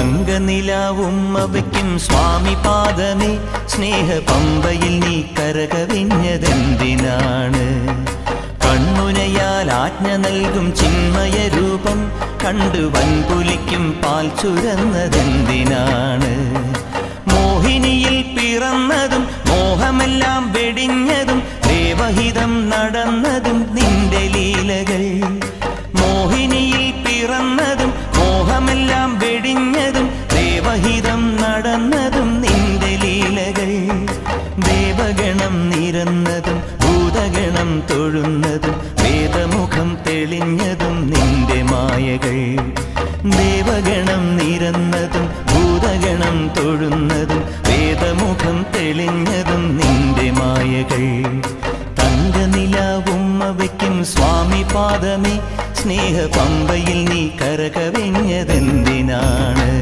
തങ്കനിലാവുമ്മ വയ്ക്കും സ്വാമി പാദമേ, സ്നേഹ പമ്പയിൽ നീ കരകവിഞ്ഞതെന്തിനാണ്? കണ്ണുനയാൽ ആജ്ഞ നൽകും ചിന്മയ രൂപം കണ്ടു വൻപുലിക്കും പാൽ ചുരന്നതെന്തിനാണ്? മോഹിനിയിൽ പിറന്നതും മോഹമെല്ലാം വെടിഞ്ഞതും ദേവഹിതം നടന്നതും നിന്റെ ലീലകൾ. മോഹിനിയിൽ പിറന്നതും മോഹമെല്ലാം വെടിഞ്ഞതും ദേവഹിതം നടന്നതും നിന്റെ ലീലകൾ. ദേവഗണം നിരന്നതും ഭൂതഗണം തൊഴുന്നതും വേദമുഖം തെളിഞ്ഞതും നിന്റെ മായകൾ. ദേവഗണം നിരന്നതും ഭൂതഗണം തൊഴുന്നതും വേദമുഖം തെളിഞ്ഞതും നിന്റെ മായകൾ. തങ്കനിലാവുമ്മ വയ്ക്കും സ്വാമി പാദമേ, സ്നേഹ പമ്പയിൽ നീ കരകവിഞ്ഞതെന്തിനാണ്?